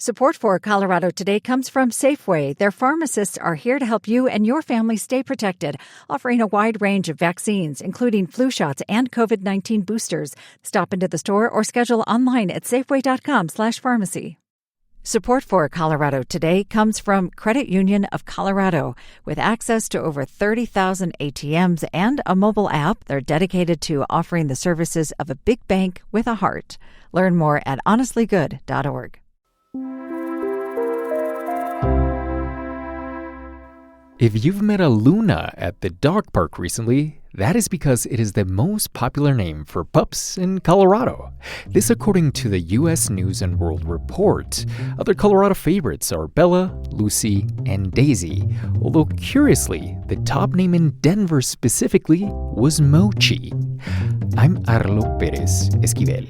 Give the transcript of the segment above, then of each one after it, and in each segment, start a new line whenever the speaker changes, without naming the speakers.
Support for Colorado Today comes from Safeway. Their pharmacists are here to help you and your family stay protected, offering a wide range of vaccines, including flu shots and COVID-19 boosters. Stop into the store or schedule online at safeway.com/pharmacy. Support for Colorado Today comes from Credit Union of Colorado. With access to over 30,000 ATMs and a mobile app, they're dedicated to offering the services of a big bank with a heart. Learn more at honestlygood.org.
If you've met a Luna at the dog park recently, that is because it is the most popular name for pups in Colorado. This according to the U.S. News and World Report. Other Colorado favorites are Bella, Lucy, and Daisy. Although curiously, the top name in Denver specifically was Mochi. I'm Arlo Pérez Esquivel.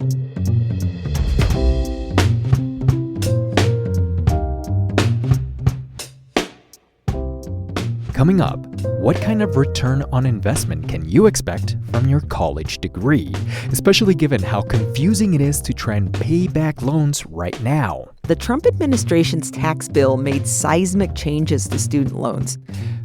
Coming up, what kind of return on investment can you expect from your college degree, especially given how confusing it is to try and pay back loans right now?
The Trump administration's tax bill made seismic changes to student loans.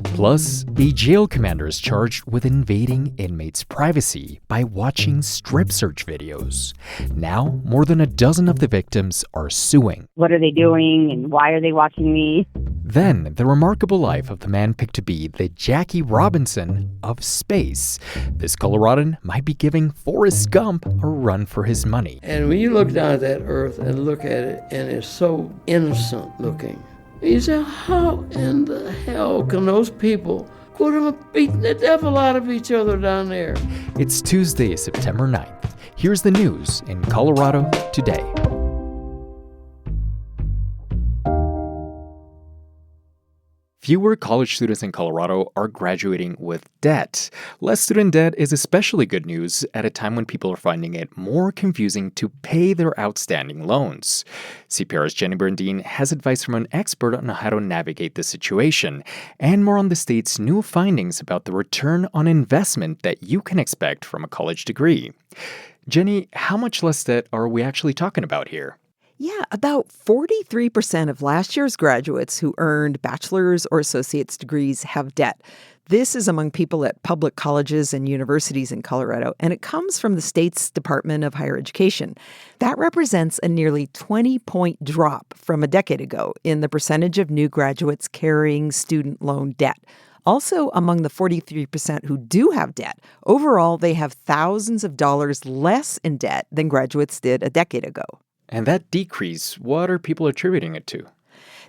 Plus, a jail commander is charged with invading inmates' privacy by watching strip search videos. Now, more than a dozen of the victims are suing.
What are they doing and why are they watching me?
Then, the remarkable life of the man picked to be the Jackie Robinson of space. This Coloradan might be giving Forest Gump a run for his money.
And when you look down at that earth and look at it, and it's so innocent looking, you say, how in the hell can those people could have beaten the devil out of each other down there?
It's Tuesday, September 9th. Here's the news in Colorado today. Fewer college students in Colorado are graduating with debt. Less student debt is especially good news at a time when people are finding it more confusing to pay their outstanding loans. CPR's Jenny Bernardine has advice from an expert on how to navigate the situation, and more on the state's new findings about the return on investment that you can expect from a college degree. Jenny, how much less debt are we actually talking about here?
Yeah, about 43% of last year's graduates who earned bachelor's or associate's degrees have debt. This is among people at public colleges and universities in Colorado, and it comes from the state's Department of Higher Education. That represents a nearly 20-point drop from a decade ago in the percentage of new graduates carrying student loan debt. Also, among the 43% who do have debt, overall they have thousands of dollars less in debt than graduates did a decade ago.
And that decrease, what are people attributing it to?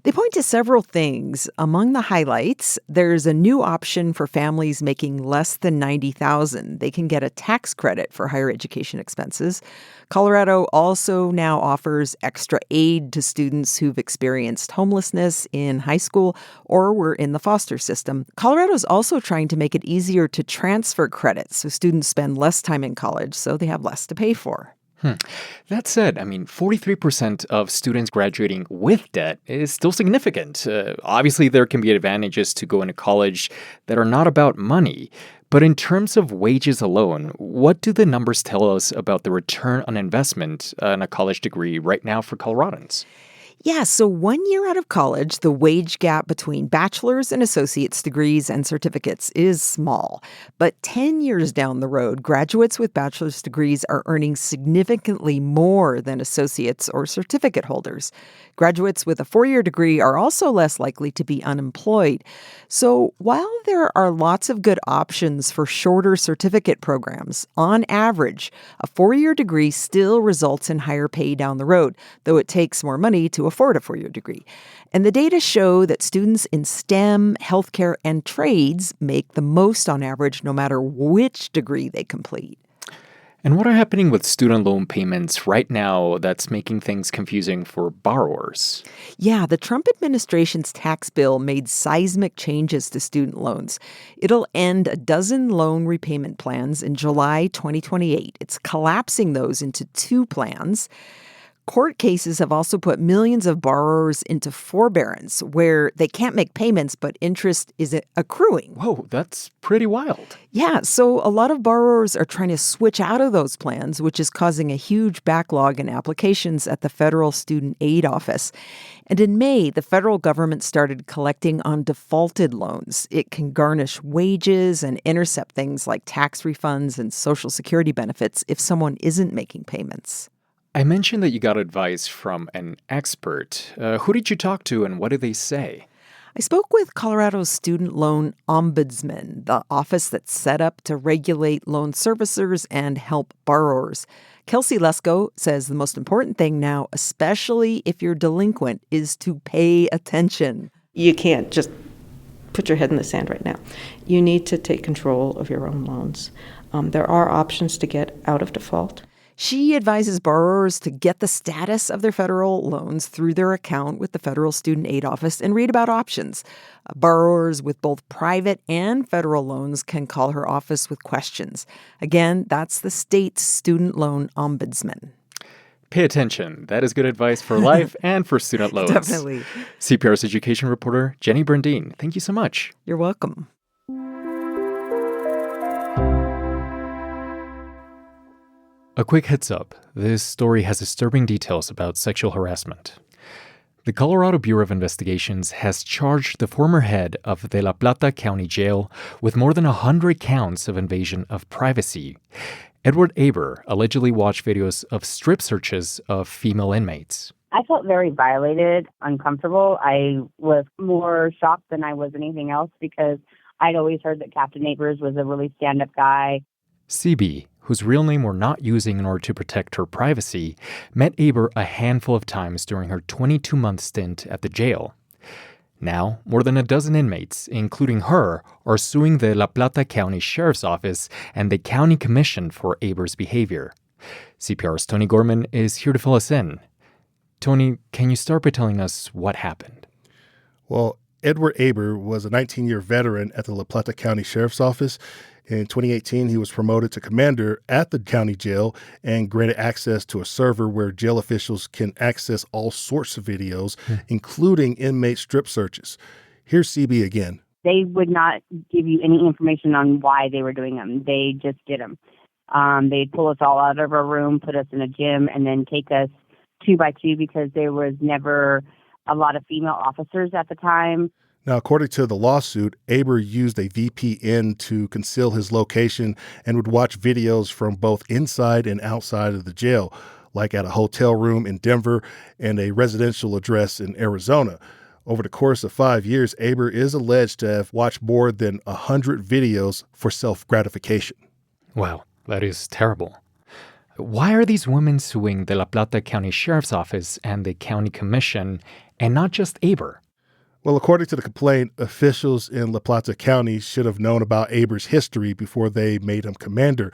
They point to several things. Among the highlights, there's a new option for families making less than $90,000. They can get a tax credit for higher education expenses. Colorado also now offers extra aid to students who've experienced homelessness in high school or were in the foster system. Colorado's also trying to make it easier to transfer credits so students spend less time in college so they have less to pay for.
That said, 43% of students graduating with debt is still significant. Obviously, there can be advantages to going to college that are not about money. But in terms of wages alone, what do the numbers tell us about the return on investment in a college degree right now for Coloradans?
Yeah, so 1 year out of college, the wage gap between bachelor's and associate's degrees and certificates is small. But 10 years down the road, graduates with bachelor's degrees are earning significantly more than associates or certificate holders. Graduates with a 4-year degree are also less likely to be unemployed. So while there are lots of good options for shorter certificate programs, on average, a 4-year degree still results in higher pay down the road, though it takes more money to afford a 4-year degree. And the data show that students in STEM, healthcare, and trades make the most on average no matter which degree they complete.
And what are happening with student loan payments right now that's making things confusing for borrowers?
Yeah, the Trump administration's tax bill made seismic changes to student loans. It'll end a dozen loan repayment plans in July 2028. It's collapsing those into 2 plans. Court cases have also put millions of borrowers into forbearance, where they can't make payments, but interest is accruing.
Whoa, that's pretty wild.
Yeah, so a lot of borrowers are trying to switch out of those plans, which is causing a huge backlog in applications at the Federal Student Aid Office. And in May, the federal government started collecting on defaulted loans. It can garnish wages and intercept things like tax refunds and Social Security benefits if someone isn't making payments.
I mentioned that you got advice from an expert. Who did you talk to and what did they say?
I spoke with Colorado's Student Loan Ombudsman, the office that's set up to regulate loan servicers and help borrowers. Kelsey Lesko says the most important thing now, especially if you're delinquent, is to pay attention.
You can't just put your head in the sand right now. You need to take control of your own loans. There are options to get out of default.
She advises borrowers to get the status of their federal loans through their account with the Federal Student Aid Office and read about options. Borrowers with both private and federal loans can call her office with questions. Again, that's the state's Student Loan Ombudsman.
Pay attention. That is good advice for life and for student loans.
Definitely.
CPR's education reporter, Jenny Brandine. Thank you so much.
You're welcome.
A quick heads up, this story has disturbing details about sexual harassment. The Colorado Bureau of Investigations has charged the former head of the La Plata County Jail with more than 100 counts of invasion of privacy. Edward Aber allegedly watched videos of strip searches of female inmates.
I felt very violated, uncomfortable. I was more shocked than I was anything else because I'd always heard that Captain Abers was a really stand-up guy.
CB, whose real name we're not using in order to protect her privacy, met Aber a handful of times during her 22-month stint at the jail. Now, more than a dozen inmates, including her, are suing the La Plata County Sheriff's Office and the County Commission for Aber's behavior. CPR's Tony Gorman is here to fill us in. Tony, can you start by telling us what happened?
Well, Edward Aber was a 19-year veteran at the La Plata County Sheriff's Office. In 2018, he was promoted to commander at the county jail and granted access to a server where jail officials can access all sorts of videos, including inmate strip searches. Here's CB again.
They would not give you any information on why they were doing them. They just did them. They'd pull us all out of our room, put us in a gym, and then take us 2 by 2 because there was never a lot of female officers at the time.
Now, according to the lawsuit, Aber used a VPN to conceal his location and would watch videos from both inside and outside of the jail, like at a hotel room in Denver and a residential address in Arizona. Over the course of 5 years, Aber is alleged to have watched more than 100 videos for self-gratification.
Wow, that is terrible. Why are these women suing the La Plata County Sheriff's Office and the County Commission and not just Aber?
Well, according to the complaint, officials in La Plata County should have known about Aber's history before they made him commander.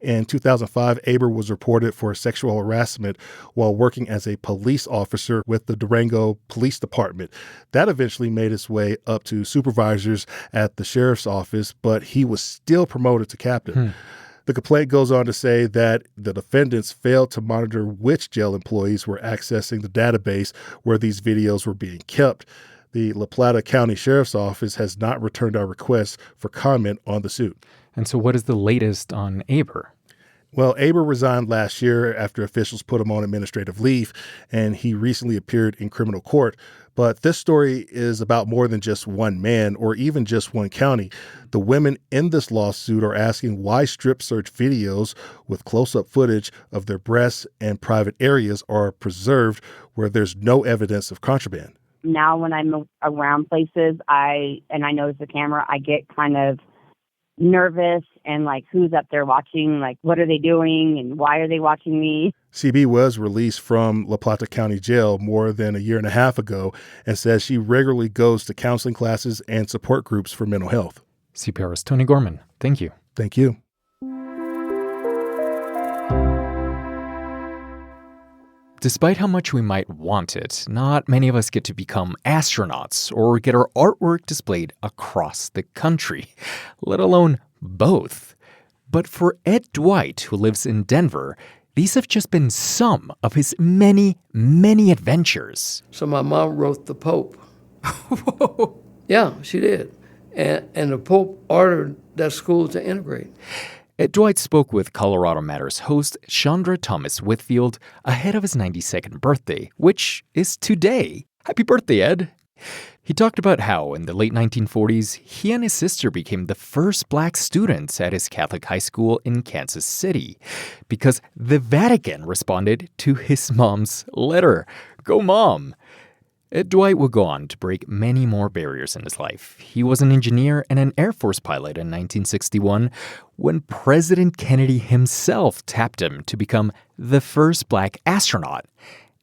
In 2005, Aber was reported for sexual harassment while working as a police officer with the Durango Police Department. That eventually made its way up to supervisors at the sheriff's office, but he was still promoted to captain. The complaint goes on to say that the defendants failed to monitor which jail employees were accessing the database where these videos were being kept. The La Plata County Sheriff's Office has not returned our request for comment on the suit.
And so what is the latest on Aber?
Well, Aber resigned last year after officials put him on administrative leave, and he recently appeared in criminal court. But this story is about more than just one man or even just one county. The women in this lawsuit are asking why strip search videos with close-up footage of their breasts and private areas are preserved where there's no evidence of contraband.
Now when I'm around places, I notice the camera, I get kind of nervous and like, who's up there watching? Like, what are they doing and why are they watching me?
CB was released from La Plata County Jail more than a year and a half ago and says she regularly goes to counseling classes and support groups for mental health.
CPR's Tony Gorman. Thank you.
Thank you.
Despite how much we might want it, not many of us get to become astronauts or get our artwork displayed across the country, let alone both. But for Ed Dwight, who lives in Denver, These have just been some of his many, many adventures.
So my mom wrote the Pope.
Whoa.
Yeah, she did. And the Pope ordered that school to integrate.
Dwight spoke with Colorado Matters host Chandra Thomas Whitfield ahead of his 92nd birthday, which is today. Happy birthday, Ed! He talked about how, in the late 1940s, he and his sister became the first black students at his Catholic high school in Kansas City because the Vatican responded to his mom's letter. Go, Mom! Dwight would go on to break many more barriers in his life. He was an engineer and an Air Force pilot in 1961 when President Kennedy himself tapped him to become the first black astronaut.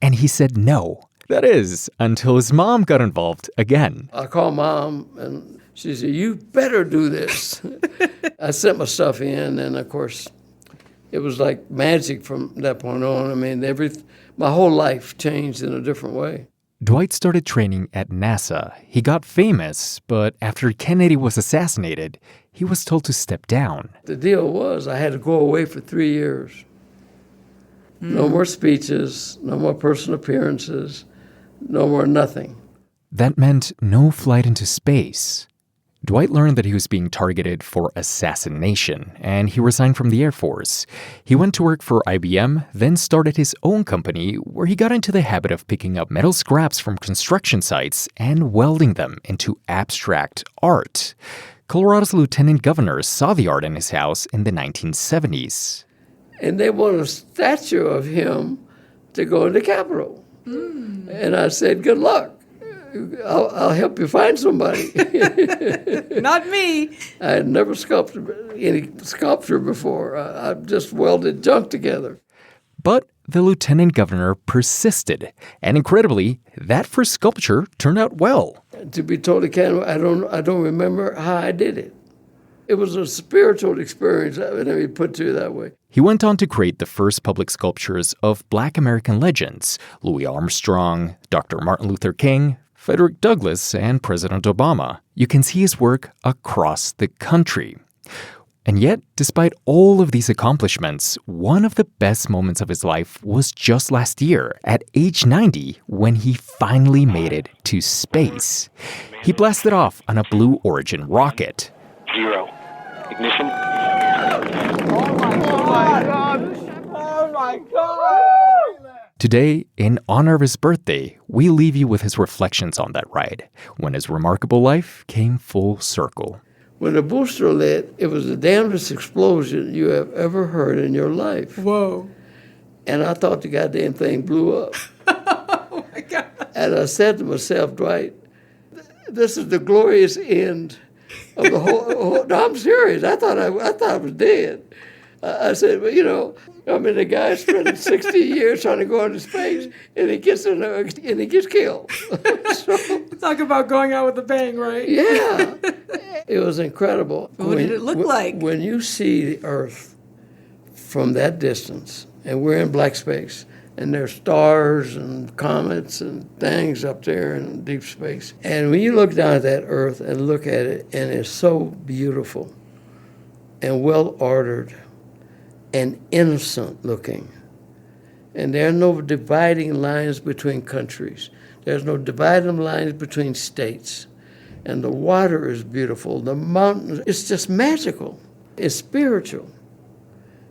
And he said no. That is, until his mom got involved again.
I called Mom, and she said, you better do this. I sent my stuff in, and of course, it was like magic from that point on. I mean, my whole life changed in a different way.
Dwight started training at NASA. He got famous, but after Kennedy was assassinated, he was told to step down.
The deal was I had to go away for 3 years. No more speeches, no more personal appearances, no more nothing.
That meant no flight into space. Dwight learned that he was being targeted for assassination, and he resigned from the Air Force. He went to work for IBM, then started his own company where he got into the habit of picking up metal scraps from construction sites and welding them into abstract art. Colorado's lieutenant governor saw the art in his house in the 1970s.
And they want a statue of him to go in the Capitol. And I said, good luck. I'll help you find somebody.
Not me.
I had never sculpted any sculpture before. I just welded junk together.
But the lieutenant governor persisted, and incredibly, that first sculpture turned out well.
To be totally candid, I don't remember how I did it. It was a spiritual experience, let me put it to you that way.
He went on to create the first public sculptures of Black American legends, Louis Armstrong, Dr. Martin Luther King, Frederick Douglass, and President Obama. You can see his work across the country. And yet, despite all of these accomplishments, one of the best moments of his life was just last year, at age 90, when he finally made it to space. He blasted off on a Blue Origin rocket.
0. Ignition.
Oh my God!
Today, in honor of his birthday, we leave you with his reflections on that ride, when his remarkable life came full circle.
When the booster lit, it was the damnedest explosion you have ever heard in your life.
Whoa.
And I thought the goddamn thing blew up.
Oh, my God.
And I said to myself, Dwight, this is the glorious end of the whole no, I'm serious. I thought I was dead. I said, well, the guy spent 60 years trying to go into space, and he gets killed. So,
Talk about going out with a bang, right?
yeah, it was incredible.
What did it look like?
When you see the Earth from that distance, and we're in black space, and there's stars and comets and things up there in deep space. And when you look down at that Earth and look at it, and it's so beautiful and well-ordered and innocent looking. And there are no dividing lines between countries. There's no dividing lines between states. And the water is beautiful. The mountains, it's just magical. It's spiritual.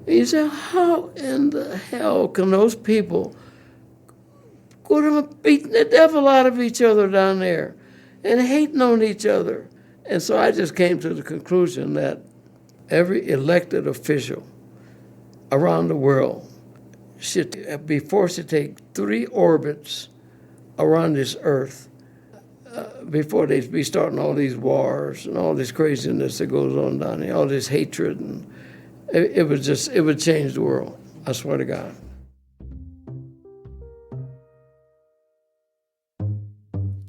And you say, how in the hell can those people go to beating the devil out of each other down there and hating on each other? And so I just came to the conclusion that every elected official around the world should be forced to take 3 orbits around this Earth before they be starting all these wars and all this craziness that goes on down here, all this hatred. And it would change the world. I swear to God.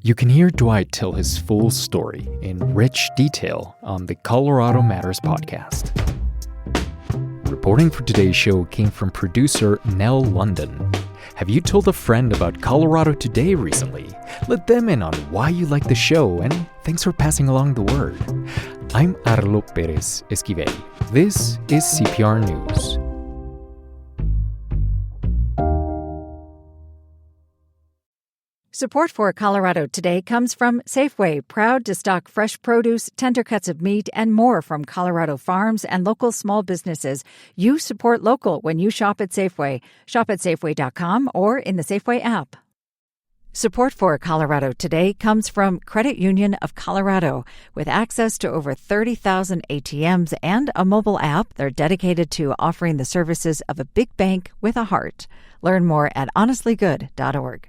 You can hear Dwight tell his full story in rich detail on the Colorado Matters podcast. Reporting for today's show came from producer Nell London. Have you told a friend about Colorado Today recently? Let them in on why you like the show, and thanks for passing along the word. I'm Arlo Perez Esquivel. This is CPR News.
Support for Colorado Today comes from Safeway, proud to stock fresh produce, tender cuts of meat, and more from Colorado farms and local small businesses. You support local when you shop at Safeway. Shop at Safeway.com or in the Safeway app. Support for Colorado Today comes from Credit Union of Colorado. With access to over 30,000 ATMs and a mobile app, they're dedicated to offering the services of a big bank with a heart. Learn more at honestlygood.org.